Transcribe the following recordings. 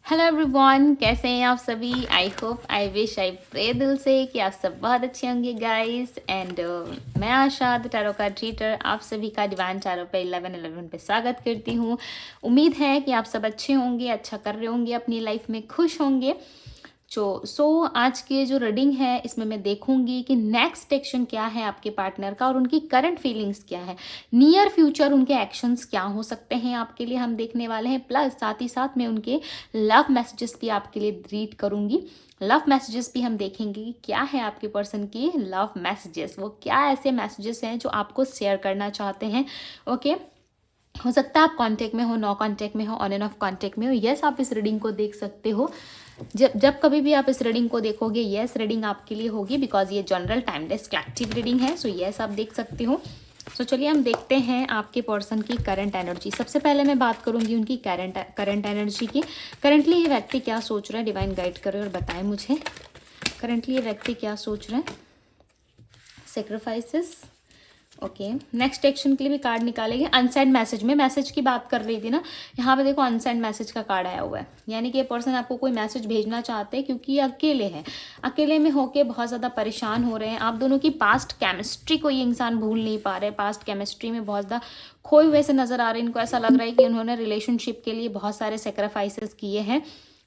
Hello everyone, कैसे हैं आप सभी। I hope, I wish, I pray दिल से कि आप सब बहुत अच्छे होंगे गाइस। एंड मैं आशा द टैरो कार्ड रीडर आप सभी का डिवाइन टैरो पे 11/11 पे स्वागत करती हूँ। उम्मीद है कि आप सब अच्छे होंगे, अच्छा कर रहे होंगे, अपनी लाइफ में खुश होंगे। सो आज की जो रीडिंग है इसमें मैं देखूंगी कि नेक्स्ट एक्शन क्या है आपके पार्टनर का और उनकी करंट फीलिंग्स क्या है, नियर फ्यूचर उनके एक्शंस क्या हो सकते हैं आपके लिए, हम देखने वाले हैं। प्लस साथ ही साथ मैं उनके लव मैसेजेस भी आपके लिए रीड करूंगी। लव मैसेजेस भी हम देखेंगे कि क्या है आपके पर्सन की लव मैसेजेस, वो क्या ऐसे मैसेजेस हैं जो आपको शेयर करना चाहते हैं। ओके, हो सकता है आप कांटेक्ट में हो, नो कांटेक्ट में हो, ऑन एंड ऑफ कांटेक्ट में हो। यस, आप इस रीडिंग को देख सकते हो। जब जब कभी भी आप इस रीडिंग को देखोगे, यस रीडिंग आपके लिए होगी, बिकॉज ये जनरल टाइमलेस कलेक्टिव रीडिंग है। सो यस, आप देख सकते हो। सो चलिए हम देखते हैं आपके पर्सन की करंट एनर्जी। सबसे पहले मैं बात करूंगी उनकी करंट एनर्जी की। करंटली ये व्यक्ति क्या सोच रहा है, डिवाइन गाइड करे और बताएं मुझे करंटली ये व्यक्ति क्या सोच रहे हैं। Sacrifices, okay. नेक्स्ट एक्शन के लिए भी कार्ड निकालेंगे। अनसेंड मैसेज, में मैसेज की बात कर रही थी ना, यहाँ पे देखो अनसेंड मैसेज का कार्ड आया हुआ है। यानी कि ये पर्सन आपको कोई मैसेज भेजना चाहते हैं क्योंकि ये अकेले हैं, अकेले में होके बहुत ज़्यादा परेशान हो रहे हैं। आप दोनों की पास्ट केमिस्ट्री को ये इंसान भूल नहीं पा रहे, पास्ट केमिस्ट्री में बहुत ज़्यादा खोए हुए से नज़र आ रहे हैं। इनको ऐसा लग रहा है कि उन्होंने रिलेशनशिप के लिए बहुत सारे सेक्रीफाइसेस किए हैं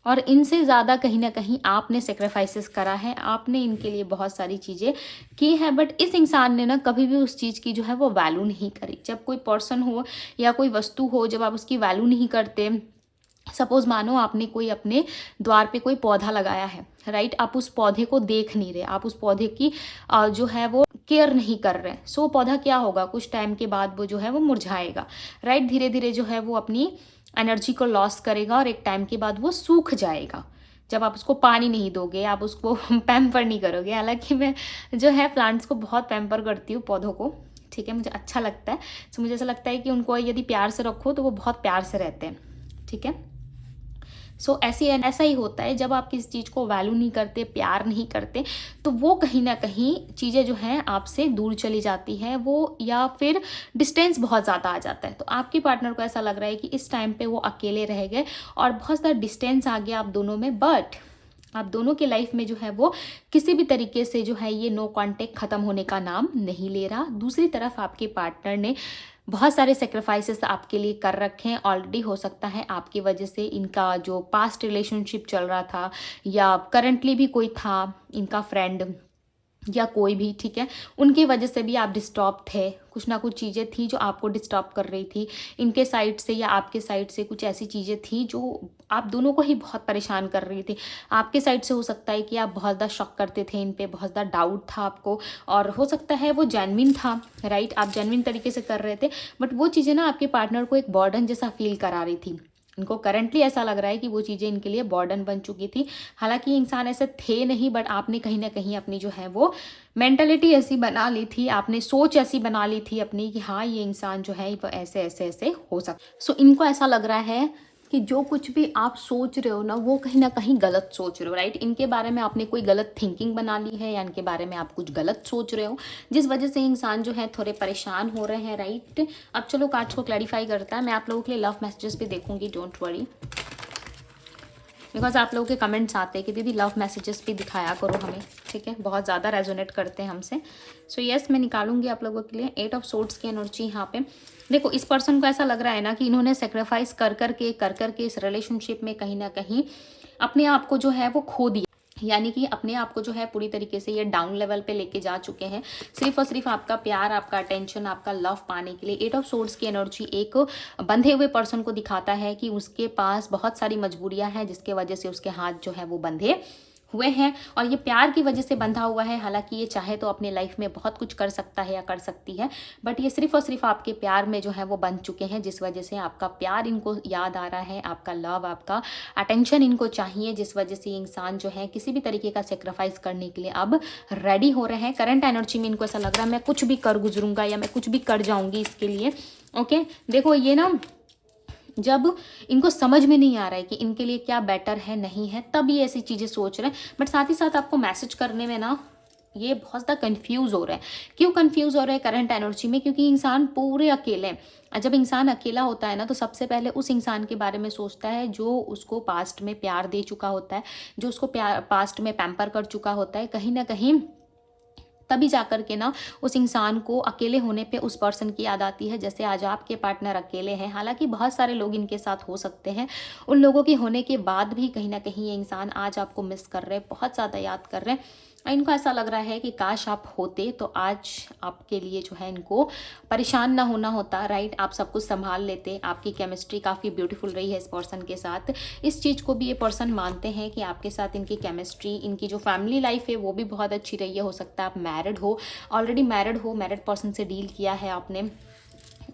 और इनसे ज़्यादा कहीं ना कहीं आपने सेक्रीफाइसेस करा है, आपने इनके लिए बहुत सारी चीज़ें की है। बट इस इंसान ने ना कभी भी उस चीज़ की जो है वो वैल्यू नहीं करी। जब कोई पर्सन हो या कोई वस्तु हो, जब आप उसकी वैल्यू नहीं करते, सपोज मानो आपने कोई अपने द्वार पे कोई पौधा लगाया है, राइट, आप उस पौधे को देख नहीं रहे, आप उस पौधे की जो है वो केयर नहीं कर रहे। सो पौधा क्या होगा, कुछ टाइम के बाद वो जो है वो मुरझाएगा, राइट, धीरे धीरे जो है वो अपनी एनर्जी को लॉस करेगा और एक टाइम के बाद वो सूख जाएगा। जब आप उसको पानी नहीं दोगे, आप उसको पैम्पर नहीं करोगे। हालांकि मैं जो है प्लांट्स को बहुत पैम्पर करती हूँ, पौधों को, ठीक है, मुझे अच्छा लगता है। तो मुझे ऐसा लगता है कि उनको यदि प्यार से रखो तो वो बहुत प्यार से रहते हैं, ठीक है। सो ऐसा ही होता है, जब आप किसी चीज़ को वैल्यू नहीं करते, प्यार नहीं करते, तो वो कहीं ना कहीं चीज़ें जो हैं आपसे दूर चली जाती हैं वो, या फिर डिस्टेंस बहुत ज़्यादा आ जाता है। तो आपके पार्टनर को ऐसा लग रहा है कि इस टाइम पे वो अकेले रह गए और बहुत ज़्यादा डिस्टेंस आ गया आप दोनों में। बट आप दोनों के लाइफ में जो है वो किसी भी तरीके से जो है ये नो कांटेक्ट ख़त्म होने का नाम नहीं ले रहा। दूसरी तरफ आपके पार्टनर ने बहुत सारे सेक्रीफाइसेस आपके लिए कर रखे हैं ऑलरेडी। हो सकता है आपकी वजह से इनका जो पास्ट रिलेशनशिप चल रहा था या करंटली भी कोई था इनका फ्रेंड या कोई भी, ठीक है, उनकी वजह से भी आप डिस्टर्ब थे। कुछ ना कुछ चीज़ें थी जो आपको डिस्टर्ब कर रही थी इनके साइड से या आपके साइड से। कुछ ऐसी चीज़ें थी जो आप दोनों को ही बहुत परेशान कर रही थी। आपके साइड से हो सकता है कि आप बहुत ज़्यादा शक करते थे इन पे, बहुत ज़्यादा डाउट था आपको, और हो सकता है वो जेन्युइन था, राइट, आप जेन्युइन तरीके से कर रहे थे। बट वो चीज़ें ना आपके पार्टनर को एक बर्डन जैसा फील करा रही थी। इनको करंटली ऐसा लग रहा है कि वो चीज़ें इनके लिए बर्डन बन चुकी थी। हालांकि इंसान ऐसे थे नहीं, बट आपने कहीं ना कहीं अपनी जो है वो मेंटलिटी ऐसी बना ली थी, आपने सोच ऐसी बना ली थी अपनी कि हाँ ये इंसान जो है वो ऐसे ऐसे ऐसे हो सकता। सो इनको ऐसा लग रहा है कि जो कुछ भी आप सोच रहे हो ना वो कहीं ना कहीं गलत सोच रहे हो, राइट। इनके बारे में आपने कोई गलत थिंकिंग बना ली है या इनके बारे में आप कुछ गलत सोच रहे हो, जिस वजह से इंसान जो है थोड़े परेशान हो रहे हैं, राइट। अब चलो कार्ड्स को क्लैरिफाई करता है। मैं आप लोगों के लिए लव मैसेजेस भी देखूंगी, डोंट वरी, बिकॉज आप लोगों के कमेंट्स आते हैं कि दीदी लव मैसेजेस भी दिखाया करो हमें, ठीक है, बहुत ज़्यादा रेजोनेट करते हैं हमसे। सो यस, मैं निकालूंगी आप लोगों के लिए 8 ऑफ सोर्ड्स की एनर्जी। यहाँ पे देखो इस पर्सन को ऐसा लग रहा है ना कि इन्होंने सेक्रीफाइस कर करके इस रिलेशनशिप में कहीं ना कहीं अपने आप को जो है वो खो दिया। यानी कि अपने आप को जो है पूरी तरीके से ये डाउन लेवल पे लेके जा चुके हैं, सिर्फ और सिर्फ आपका प्यार, आपका अटेंशन, आपका लव पाने के लिए। 8 ऑफ सोर्ड्स की एनर्जी एक बंधे हुए पर्सन को दिखाता है कि उसके पास बहुत सारी मजबूरियां हैं जिसके वजह से उसके हाथ जो है वो बंधे हुए हैं और ये प्यार की वजह से बंधा हुआ है। हालांकि ये चाहे तो अपने लाइफ में बहुत कुछ कर सकता है या कर सकती है, बट ये सिर्फ और सिर्फ आपके प्यार में जो है वो बंध चुके हैं, जिस वजह से आपका प्यार इनको याद आ रहा है, आपका लव, आपका अटेंशन इनको चाहिए, जिस वजह से इंसान जो है किसी भी तरीके का सेक्रीफाइस करने के लिए अब रेडी हो रहे हैं। करंट एनर्जी में इनको ऐसा लग रहा है मैं कुछ भी कर गुजरूंगा या मैं कुछ भी कर जाऊंगी इसके लिए। ओके, देखो ये ना जब इनको समझ में नहीं आ रहा है कि इनके लिए क्या बेटर है नहीं है, तब ये ऐसी चीज़ें सोच रहे हैं। बट साथ ही साथ आपको मैसेज करने में ना ये बहुत ज़्यादा कंफ्यूज हो रहा है। क्यों कंफ्यूज हो रहा है करंट एनर्जी में? क्योंकि इंसान पूरे अकेले हैं। जब इंसान अकेला होता है ना, तो सबसे पहले उस इंसान के बारे में सोचता है जो उसको पास्ट में प्यार दे चुका होता है, जो उसको प्यार पास्ट में पैम्पर कर चुका होता है। कहीं ना कहीं तभी जाकर के ना उस इंसान को अकेले होने पे उस पर्सन की याद आती है। जैसे आज आपके पार्टनर अकेले हैं, हालांकि बहुत सारे लोग इनके साथ हो सकते हैं, उन लोगों के होने के बाद भी कहीं ना कहीं ये इंसान आज आपको मिस कर रहे हैं, बहुत ज़्यादा याद कर रहे हैं। इनको ऐसा लग रहा है कि काश आप होते तो आज आपके लिए जो है इनको परेशान ना होना होता, राइट। आप सब कुछ संभाल लेते। आपकी केमिस्ट्री काफ़ी ब्यूटीफुल रही है इस पर्सन के साथ। इस चीज़ को भी ये पर्सन मानते हैं कि आपके साथ इनकी केमिस्ट्री, इनकी जो फैमिली लाइफ है वो भी बहुत अच्छी रही है। हो सकता है आप मैरिड हो, ऑलरेडी मैरिड हो, मैरिड पर्सन से डील किया है आपने।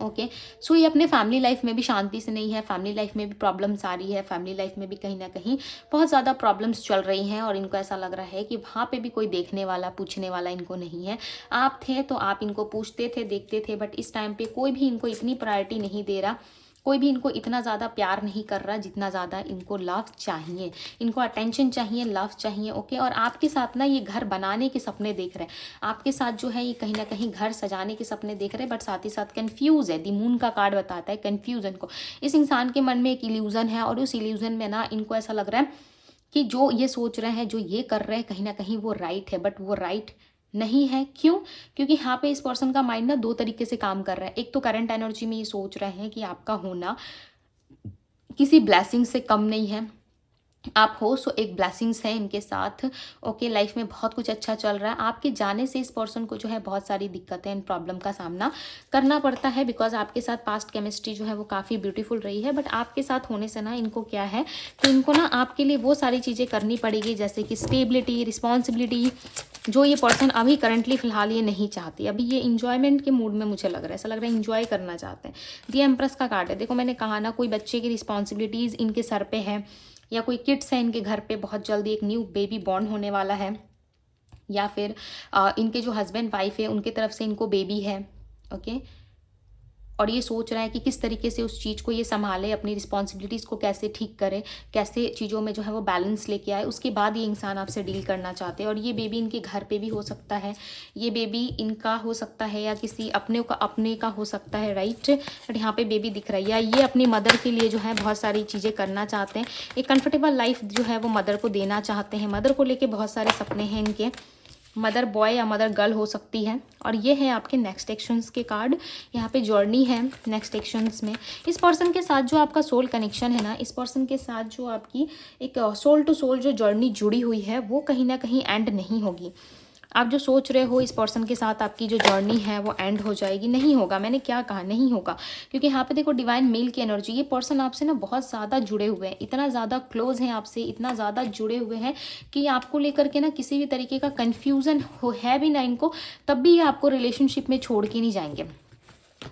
ओके, सो ये अपने फैमिली लाइफ में भी शांति से नहीं है, फैमिली लाइफ में भी प्रॉब्लम्स आ रही है, फैमिली लाइफ में भी कहीं ना कहीं बहुत ज़्यादा प्रॉब्लम्स चल रही हैं, और इनको ऐसा लग रहा है कि वहाँ पे भी कोई देखने वाला, पूछने वाला इनको नहीं है। आप थे तो आप इनको पूछते थे, देखते थे, बट इस टाइम पे कोई भी इनको इतनी प्रायोरिटी नहीं दे रहा, कोई भी इनको इतना ज़्यादा प्यार नहीं कर रहा जितना ज़्यादा इनको लव चाहिए, इनको अटेंशन चाहिए, लव चाहिए। ओके, और आपके साथ ना ये घर बनाने के सपने देख रहे हैं, आपके साथ जो है ये कहीं ना कहीं घर सजाने के सपने देख रहे हैं, बट साथ ही साथ कंफ्यूज है। दी मून का कार्ड बताता है कंफ्यूजन को। इस इंसान के मन में एक इल्यूजन है, और उस इल्यूजन में ना इनको ऐसा लग रहा है कि जो ये सोच रहे हैं, जो ये कर रहे हैं, कहीं ना कहीं वो राइट है, बट वो राइट नहीं है। क्यों? क्योंकि यहाँ पे इस पर्सन का माइंड ना दो तरीके से काम कर रहा है। एक तो करंट एनर्जी में ये सोच रहे हैं कि आपका होना किसी ब्लेसिंग से कम नहीं है, आप हो सो एक ब्लेसिंग्स है इनके साथ। ओके, लाइफ में बहुत कुछ अच्छा चल रहा है। आपके जाने से इस पर्सन को जो है बहुत सारी दिक्कतें एंड प्रॉब्लम का सामना करना पड़ता है, बिकॉज आपके साथ पास्ट केमिस्ट्री जो है वो काफ़ी ब्यूटीफुल रही है। बट आपके साथ होने से ना इनको क्या है, तो इनको ना आपके लिए वो सारी चीज़ें करनी पड़ेगी, जैसे कि स्टेबिलिटी, रिस्पॉन्सिबिलिटी, जो ये पर्सन अभी करंटली फिलहाल ये नहीं चाहती। अभी ये इंजॉयमेंट के मूड में मुझे लग रहा है, ऐसा लग रहा है इंजॉय करना चाहते हैं। दी एम्प्रेस का कार्ड है। देखो मैंने कहा ना, कोई बच्चे की रिस्पॉन्सिबिलिटीज़ इनके सर पे है, या कोई किड्स है इनके घर पे, बहुत जल्दी एक न्यू बेबी बॉर्न होने वाला है, या फिर इनके जो हस्बैंड वाइफ है उनके तरफ से इनको बेबी है। ओके, और ये सोच रहा है कि किस तरीके से उस चीज़ को ये संभाले, अपनी रिस्पॉन्सिबिलिटीज़ को कैसे ठीक करे, कैसे चीज़ों में जो है वो बैलेंस लेके आए, उसके बाद ये इंसान आपसे डील करना चाहते हैं। और ये बेबी इनके घर पे भी हो सकता है, ये बेबी इनका हो सकता है, या किसी अपने का हो सकता है, राइट। बट यहाँ पे बेबी दिख रहा है, या ये अपनी मदर के लिए जो है बहुत सारी चीज़ें करना चाहते हैं, एक कंफर्टेबल लाइफ जो है वो मदर को देना चाहते हैं। मदर को लेके बहुत सारे सपने हैं इनके, मदर बॉय या मदर गर्ल हो सकती है। और ये है आपके नेक्स्ट एक्शंस के कार्ड। यहाँ पे जर्नी है नेक्स्ट एक्शंस में। इस पर्सन के साथ जो आपका सोल कनेक्शन है ना, इस पर्सन के साथ जो आपकी एक सोल टू सोल जो जर्नी जुड़ी हुई है, वो कहीं ना कहीं एंड नहीं होगी। आप जो सोच रहे हो इस पर्सन के साथ आपकी जो जर्नी है वो एंड हो जाएगी, नहीं होगा। मैंने क्या कहा, नहीं होगा, क्योंकि यहाँ पे देखो डिवाइन मेल की एनर्जी, ये पर्सन आपसे ना बहुत ज़्यादा जुड़े हुए हैं, इतना ज़्यादा क्लोज हैं आपसे, इतना ज़्यादा जुड़े हुए हैं कि आपको लेकर के ना किसी भी तरीके का कन्फ्यूज़न हो है भी ना इनको, तब भी ये आपको रिलेशनशिप में छोड़ के नहीं जाएंगे,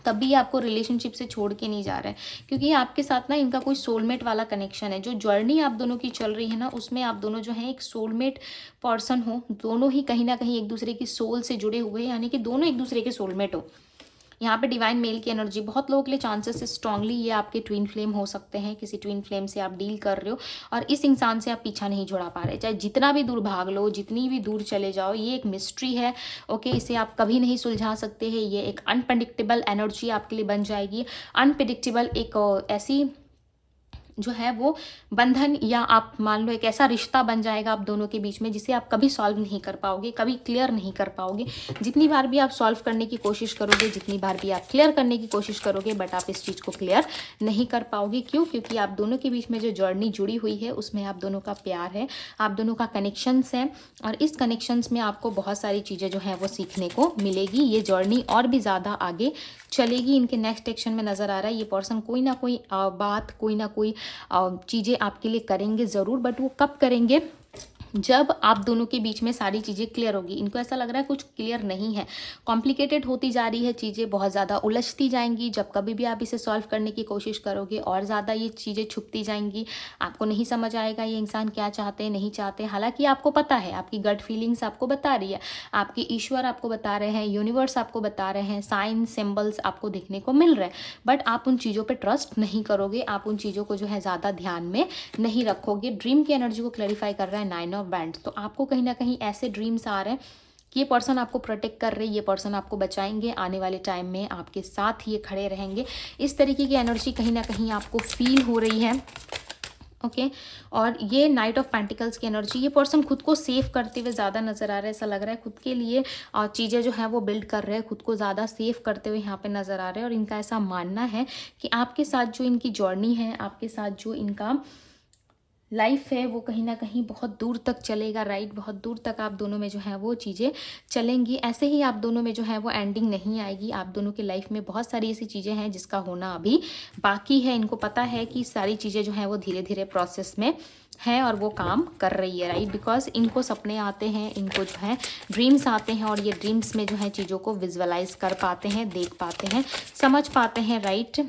तब भी आपको रिलेशनशिप से छोड़ के नहीं जा रहे हैं, क्योंकि आपके साथ ना इनका कोई सोलमेट वाला कनेक्शन है। जो जर्नी आप दोनों की चल रही है ना, उसमें आप दोनों जो हैं एक सोलमेट पर्सन हो, दोनों ही कहीं ना कहीं एक दूसरे की सोल से जुड़े हुए हैं, यानी कि दोनों एक दूसरे के सोलमेट हो। यहाँ पे डिवाइन मेल की एनर्जी, बहुत लोगों के लिए चांसेस है स्ट्रांगली ये आपके ट्विन फ्लेम हो सकते हैं, किसी ट्विन फ्लेम से आप डील कर रहे हो और इस इंसान से आप पीछा नहीं छुड़ा पा रहे, चाहे जितना भी दूर भाग लो, जितनी भी दूर चले जाओ, ये एक मिस्ट्री है। ओके, इसे आप कभी नहीं सुलझा सकते हैं। ये एक अनप्रेडिक्टेबल एनर्जी आपके लिए बन जाएगी। अनप्रेडिक्टेबल एक ऐसी जो है वो बंधन, या आप मान लो एक ऐसा रिश्ता बन जाएगा आप दोनों के बीच में जिसे आप कभी सॉल्व नहीं कर पाओगे, कभी क्लियर नहीं कर पाओगे। जितनी बार भी आप सॉल्व करने की कोशिश करोगे, जितनी बार भी आप क्लियर करने की कोशिश करोगे, बट आप इस चीज़ को क्लियर नहीं कर पाओगे। क्यों? क्योंकि आप दोनों के बीच में जो जर्नी जुड़ी हुई है उसमें आप दोनों का प्यार है, आप दोनों का कनेक्शंस है, और इस कनेक्शंस में आपको बहुत सारी चीज़ें जो है वो सीखने को मिलेगी। ये जर्नी और भी ज़्यादा आगे चलेगी। इनके नेक्स्ट एक्शन में नज़र आ रहा है ये पर्सन कोई ना कोई बात, कोई ना कोई चीज़ें आपके लिए करेंगे ज़रूर, बट वो कब करेंगे? जब आप दोनों के बीच में सारी चीज़ें क्लियर होगी। इनको ऐसा लग रहा है कुछ क्लियर नहीं है, कॉम्प्लिकेटेड होती जा रही है चीज़ें, बहुत ज़्यादा उलझती जाएंगी। जब कभी भी आप इसे सॉल्व करने की कोशिश करोगे और ज़्यादा ये चीज़ें छुपती जाएंगी, आपको नहीं समझ आएगा ये इंसान क्या चाहते हैं, नहीं चाहते। हालांकि आपको पता है, आपकी गट फीलिंग्स आपको बता रही है, आपके ईश्वर आपको बता रहे हैं, यूनिवर्स आपको बता रहे हैं, साइन सिम्बल्स आपको देखने को मिल रहे हैं, बट आप उन चीज़ों पर ट्रस्ट नहीं करोगे, आप उन चीज़ों को जो है ज़्यादा ध्यान में नहीं रखोगे। ड्रीम की एनर्जी को क्लैरिफाई कर रहा है 9 ऑफ बैंड। तो आपको कहीं ना कहीं ऐसे ड्रीम्स आ रहे हैं कि ये पर्सन आपको प्रोटेक्ट कर रहे हैं, ये पर्सन आपको बचाएंगे, आने वाले टाइम में आपके साथ ये खड़े रहेंगे। इस तरीके की एनर्जी कहीं ना कहीं आपको फील हो रही है। ओके और ये नाइट ऑफ पेंटिकल्स की एनर्जी, ये पर्सन खुद को सेव करते हुए ज़्यादा नज़र आ रहा है। ऐसा लग रहा है खुद के लिए चीज़ें जो है वो बिल्ड कर रहे हैं, खुद को ज़्यादा सेव करते हुए यहाँ पे नज़र आ रहे हैं। और इनका ऐसा मानना है कि आपके साथ जो इनकी जर्नी है, आपके साथ जो इनका लाइफ है, वो कहीं ना कहीं बहुत दूर तक चलेगा, राइट। बहुत दूर तक आप दोनों में जो है वो चीज़ें चलेंगी। ऐसे ही आप दोनों में जो है वो एंडिंग नहीं आएगी। आप दोनों की लाइफ में बहुत सारी ऐसी चीज़ें हैं जिसका होना अभी बाकी है। इनको पता है कि सारी चीज़ें जो हैं वो धीरे धीरे प्रोसेस में है और वो काम कर रही है, राइट। बिकॉज इनको सपने आते हैं, इनको जो है ड्रीम्स आते हैं और ये ड्रीम्स में जो है चीज़ों को विजुअलाइज कर पाते हैं, देख पाते हैं, समझ पाते हैं, राइट।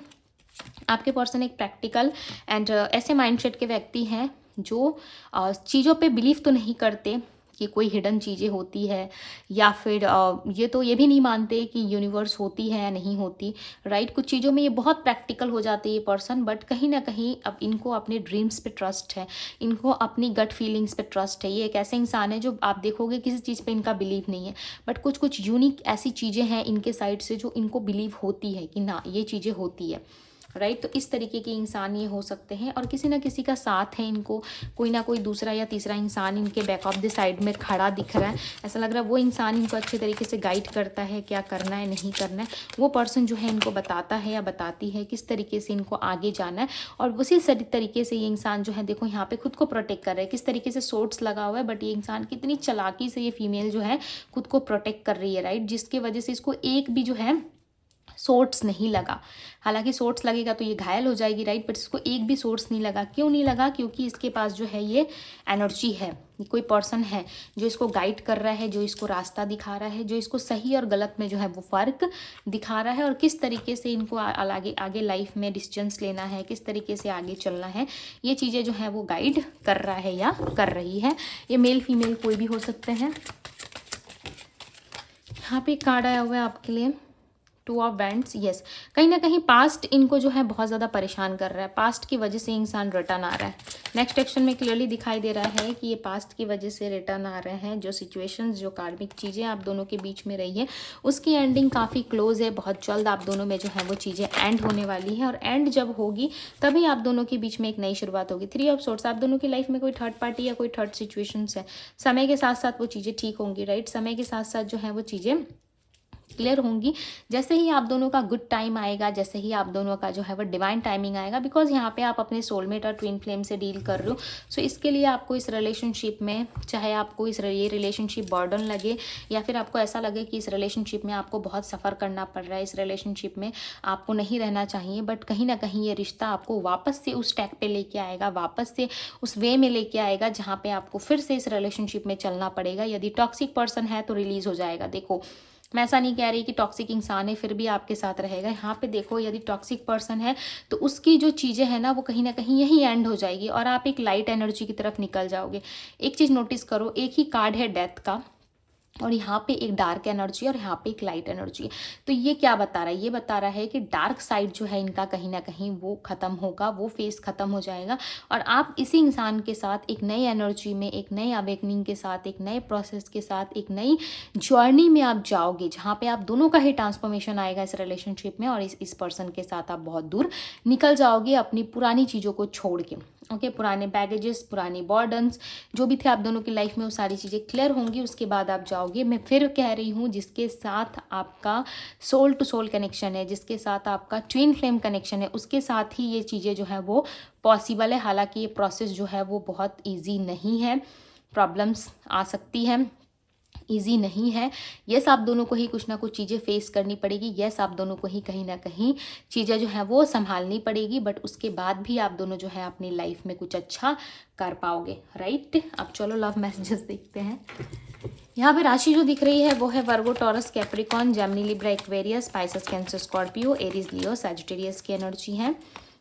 आपके पर्सन एक प्रैक्टिकल एंड ऐसे माइंडसेट के व्यक्ति हैं जो चीज़ों पे बिलीव तो नहीं करते कि कोई हिडन चीज़ें होती है, या फिर ये भी नहीं मानते कि यूनिवर्स होती है या नहीं होती, राइट। कुछ चीज़ों में ये बहुत प्रैक्टिकल हो जाते हैं ये पर्सन, बट कहीं ना कहीं अब इनको अपने ड्रीम्स पे ट्रस्ट है, इनको अपनी गट फीलिंग्स पे ट्रस्ट है। ये एक ऐसे इंसान है जो आप देखोगे किसी चीज़ पे इनका बिलीव नहीं है, बट कुछ यूनिक ऐसी चीज़ें हैं इनके साइड से जो इनको बिलीव होती है कि ना ये चीज़ें होती है, राइट। तो इस तरीके के इंसान ये हो सकते हैं और किसी ना किसी का साथ है इनको, कोई ना कोई दूसरा या तीसरा इंसान इनके बैक ऑफ द साइड में खड़ा दिख रहा है। ऐसा लग रहा है वो इंसान इनको अच्छे तरीके से गाइड करता है, क्या करना है नहीं करना है। वो पर्सन जो है इनको बताता है या बताती है किस तरीके से इनको आगे जाना है। और उसी तरीके से ये इंसान जो है देखो यहाँ पे खुद को प्रोटेक्ट कर रहा है, किस तरीके से सोर्ट्स लगा हुआ है, बट ये इंसान कितनी चालाकी से ये फीमेल जो है खुद को प्रोटेक्ट कर रही है, राइट। जिसकी वजह से इसको एक भी जो है सोर्ट्स नहीं लगा। हालांकि सोर्ट्स लगेगा तो ये घायल हो जाएगी, राइट, बट इसको एक भी सोर्ट्स नहीं लगा। क्यों नहीं लगा? क्योंकि इसके पास जो है ये एनर्जी है, कोई पर्सन है जो इसको गाइड कर रहा है, जो इसको रास्ता दिखा रहा है, जो इसको सही और गलत में जो है वो फ़र्क दिखा रहा है और किस तरीके से इनको आगे लाइफ में डिसीजंस लेना है, किस तरीके से आगे चलना है, ये चीज़ें जो है वो गाइड कर रहा है या कर रही है। ये मेल फीमेल कोई भी हो सकते हैं। यहाँ पे कार्ड आया हुआ है आपके लिए, 2 ऑफ वैंड्स। यस, कहीं ना कहीं पास्ट इनको जो है बहुत ज़्यादा परेशान कर रहा है, पास्ट की वजह से इंसान रिटर्न आ रहा है। नेक्स्ट एक्शन में क्लियरली दिखाई दे रहा है कि ये पास्ट की वजह से रिटर्न आ रहे हैं। जो सिचुएशंस, जो कार्मिक चीज़ें आप दोनों के बीच में रही है उसकी एंडिंग काफ़ी क्लोज है। बहुत जल्द आप दोनों में जो है वो चीज़ें एंड होने वाली है और एंड जब होगी तभी आप दोनों के बीच में एक नई शुरुआत होगी। 3 ऑफ सोर्ट्स, आप दोनों की लाइफ में कोई थर्ड पार्टी या कोई थर्ड सिचुएशंस है। समय के साथ साथ वो चीज़ें ठीक होंगी, राइट। समय के साथ साथ जो है वो चीज़ें क्लियर होंगी। जैसे ही आप दोनों का गुड टाइम आएगा, जैसे ही आप दोनों का जो है वो डिवाइन टाइमिंग आएगा, बिकॉज यहाँ पे आप अपने सोलमेट और ट्विन फ्लेम से डील कर रहे हो। सो इसके लिए आपको इस रिलेशनशिप में, चाहे आपको ये रिलेशनशिप बर्डन लगे या फिर आपको ऐसा लगे कि इस रिलेशनशिप में आपको बहुत सफ़र करना पड़ रहा है, इस रिलेशनशिप में आपको नहीं रहना चाहिए, बट कहीं ना कहीं ये रिश्ता आपको वापस से उस ट्रैक पे लेके आएगा, वापस से उस वे में लेके आएगा जहाँ पे आपको फिर से इस रिलेशनशिप में चलना पड़ेगा। यदि टॉक्सिक पर्सन है तो रिलीज़ हो जाएगा। देखो, मैं ऐसा नहीं कह रही कि टॉक्सिक इंसान है फिर भी आपके साथ रहेगा। यहाँ पे देखो, यदि टॉक्सिक पर्सन है तो उसकी जो चीज़ें हैं ना वो कहीं ना कहीं यही एंड हो जाएगी और आप एक लाइट एनर्जी की तरफ निकल जाओगे। एक चीज़ नोटिस करो, एक ही कार्ड है डेथ का और यहाँ पे एक डार्क एनर्जी और यहाँ पे एक लाइट एनर्जी है। तो ये क्या बता रहा है? ये बता रहा है कि डार्क साइड जो है इनका कहीं ना कहीं वो ख़त्म होगा, वो फेस ख़त्म हो जाएगा और आप इसी इंसान के साथ एक नई एनर्जी में, एक नई अवेकनिंग के साथ, एक नए प्रोसेस के साथ, एक नई जर्नी में आप जाओगे जहाँ पे आप दोनों का ही ट्रांसफॉर्मेशन आएगा इस रिलेशनशिप में और इस पर्सन के साथ आप बहुत दूर निकल जाओगे अपनी पुरानी चीज़ों को छोड़ के। ओके, पुराने बैगेजेस, पुरानी बर्डन्स जो भी थे आप दोनों की लाइफ में, वो सारी चीज़ें क्लियर होंगी। उसके बाद आप जाओगे, मैं फिर कह रही हूँ, जिसके साथ आपका सोल टू सोल कनेक्शन है, जिसके साथ आपका ट्विन फ्लेम कनेक्शन है, उसके साथ ही ये चीज़ें जो है वो पॉसिबल है। हालांकि ये प्रोसेस जो है वो बहुत ईजी नहीं है, प्रॉब्लम्स आ सकती है, ईजी नहीं है। यस, आप दोनों को ही कुछ ना कुछ चीज़ें फेस करनी पड़ेगी। यस, आप दोनों को ही कहीं ना कहीं चीज़ें जो है वो संभालनी पड़ेगी, बट उसके बाद भी आप दोनों जो है अपनी लाइफ में कुछ अच्छा कर पाओगे, राइट। अब चलो लव मैसेजेस देखते हैं। यहाँ पे राशि जो दिख रही है वो है Virgo, Taurus, Capricorn, Gemini, Libra, Aquarius, Pisces, Cancer, Scorpio, Aries, Leo, Sagittarius की एनर्जी है।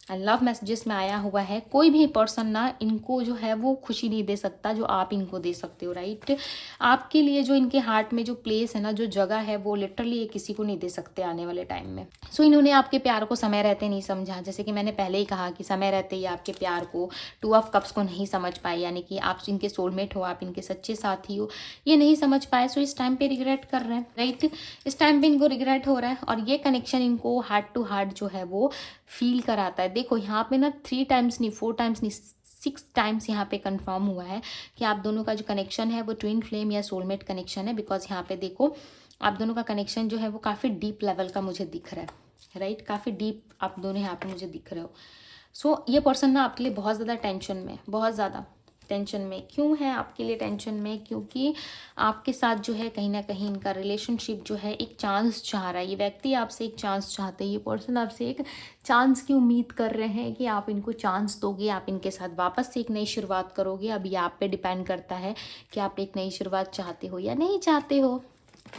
लव मैसेजेस में आया हुआ है, कोई भी पर्सन ना इनको जो है वो खुशी नहीं दे सकता जो आप इनको दे सकते हो, राइट। आपके लिए जो इनके हार्ट में जो प्लेस है ना, जो जगह है, वो लिटरली ये किसी को नहीं दे सकते आने वाले टाइम में। सो इन्होंने आपके प्यार को समय रहते नहीं समझा, जैसे कि मैंने पहले ही कहा कि समय रहते ही आपके प्यार को, 2 ऑफ कप्स को नहीं समझ पाए, यानी कि आप इनके सोलमेट हो, आप इनके सच्चे साथी हो, ये नहीं समझ पाए। सो इस टाइम पे रिग्रेट कर रहे हैं, राइट। इस टाइम पे इनको रिग्रेट हो रहा है और ये कनेक्शन इनको हार्ट टू हार्ट जो है वो फील कराता है। देखो यहाँ पे ना 3 टाइम्स नहीं, 4 टाइम्स नहीं, 6 टाइम्स यहाँ पे कंफर्म हुआ है कि आप दोनों का जो कनेक्शन है वो ट्विन फ्लेम या सोलमेट कनेक्शन है। बिकॉज यहाँ पे देखो आप दोनों का कनेक्शन जो है वो काफ़ी डीप लेवल का मुझे दिख रहा है, राइट। काफ़ी डीप आप दोनों यहाँ पे मुझे दिख रहे हो। सो ये पर्सन ना आपके लिए बहुत ज़्यादा टेंशन में, बहुत ज़्यादा टेंशन में। क्यों है आपके लिए टेंशन में? क्योंकि आपके साथ जो है कहीं ना कहीं इनका रिलेशनशिप जो है एक चांस चाह रहा है। ये व्यक्ति आपसे एक चांस चाहते हैं, ये पर्सन आपसे एक चांस की उम्मीद कर रहे हैं कि आप इनको चांस दोगे, आप इनके साथ वापस से एक नई शुरुआत करोगे। अब ये आप पे डिपेंड करता है कि आप एक नई शुरुआत चाहते हो या नहीं चाहते हो,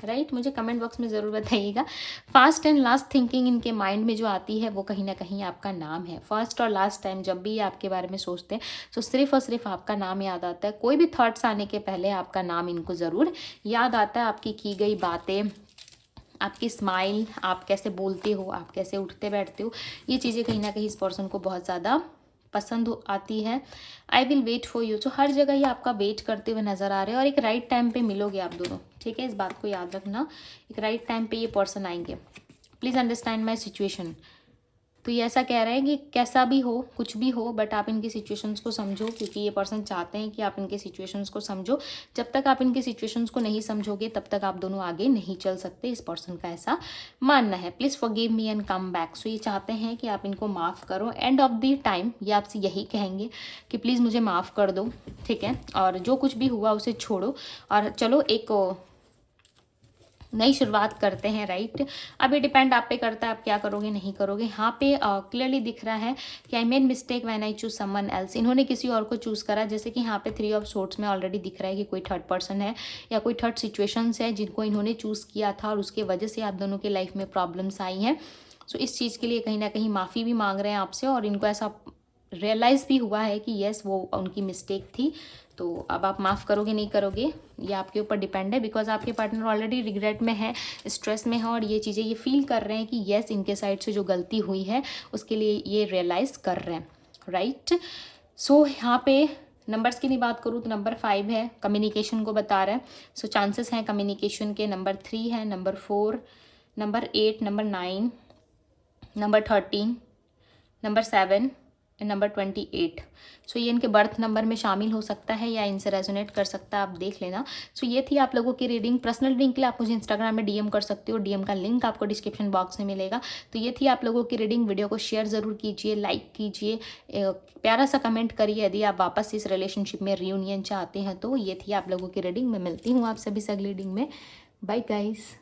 राइट। मुझे कमेंट बॉक्स में ज़रूर बताइएगा। फर्स्ट एंड लास्ट थिंकिंग इनके माइंड में जो आती है वो कहीं ना कहीं आपका नाम है। फर्स्ट और लास्ट टाइम जब भी ये आपके बारे में सोचते हैं तो सिर्फ और सिर्फ आपका नाम याद आता है। कोई भी थॉट्स आने के पहले आपका नाम इनको ज़रूर याद आता है। आपकी की गई बातें, आपकी स्माइल, आप कैसे बोलते हो, आप कैसे उठते बैठते हो, ये चीज़ें कहीं ना कहीं इस पर्सन को बहुत ज़्यादा पसंद आती है। I will wait for you, तो हर जगह ही आपका वेट करते हुए नज़र आ रहे हैं और एक राइट टाइम पे मिलोगे आप दोनों, ठीक है। इस बात को याद रखना, एक राइट टाइम पे ये पर्सन आएंगे। Please understand my situation. तो ये ऐसा कह रहे हैं कि कैसा भी हो, कुछ भी हो, बट आप इनकी सिचुएशंस को समझो, क्योंकि ये पर्सन चाहते हैं कि आप इनके सिचुएशंस को समझो। जब तक आप इनके सिचुएशंस को नहीं समझोगे तब तक आप दोनों आगे नहीं चल सकते, इस पर्सन का ऐसा मानना है। Please forgive me and come back. So ये चाहते हैं कि आप इनको माफ़ करो। एंड ऑफ द टाइम ये आपसे यही कहेंगे कि प्लीज़ मुझे माफ़ कर दो, ठीक है, और जो कुछ भी हुआ उसे छोड़ो और चलो एक नई शुरुआत करते हैं, राइट। अब ये डिपेंड आप पे करता है आप क्या करोगे नहीं करोगे। यहाँ पे क्लियरली दिख रहा है कि I made mistake when I choose someone else. इन्होंने किसी और को चूज़ करा, जैसे कि यहाँ पे 3 ऑफ सोर्ड्स में ऑलरेडी दिख रहा है कि कोई थर्ड पर्सन है या कोई थर्ड सिचुएशंस है जिनको इन्होंने चूज़ किया था और उसके वजह से आप दोनों के लाइफ में प्रॉब्लम्स आई हैं। सो इस चीज़ के लिए कहीं ना कहीं माफ़ी भी मांग रहे हैं आपसे और इनको ऐसा रियलाइज़ भी हुआ है कि येस वो उनकी मिस्टेक थी। तो अब आप माफ़ करोगे नहीं करोगे ये आपके ऊपर डिपेंड है। बिकॉज आपके पार्टनर ऑलरेडी रिग्रेट में है, स्ट्रेस में है और ये चीज़ें ये फील कर रहे हैं कि येस इनके साइड से जो गलती हुई है उसके लिए ये रियलाइज़ कर रहे हैं, राइट। सो यहाँ पे नंबर्स की नहीं बात करूँ तो नंबर 5 है, कम्युनिकेशन को बता रहा है। सो चांसेस हैं कम्युनिकेशन के। नंबर 3 है, number 4, number 8, number 9, number 13, number 7 and number 28। सो ये इनके बर्थ नंबर में शामिल हो सकता है या इनसे रेजोनेट कर सकता है, आप देख लेना। सो ये थी आप लोगों की रीडिंग। पर्सनल रीडिंग के लिए आप मुझे इंस्टाग्राम में डीएम कर सकते हो, डीएम का लिंक आपको डिस्क्रिप्शन बॉक्स में मिलेगा। तो ये थी आप लोगों की रीडिंग। वीडियो को शेयर ज़रूर कीजिए, लाइक कीजिए, प्यारा सा कमेंट करिए यदि आप वापस इस रिलेशनशिप में रियूनियन चाहते हैं। तो ये थी आप लोगों की रीडिंग। मैं मिलती हूँ आप सभी से अगली रीडिंग में। Bye guys.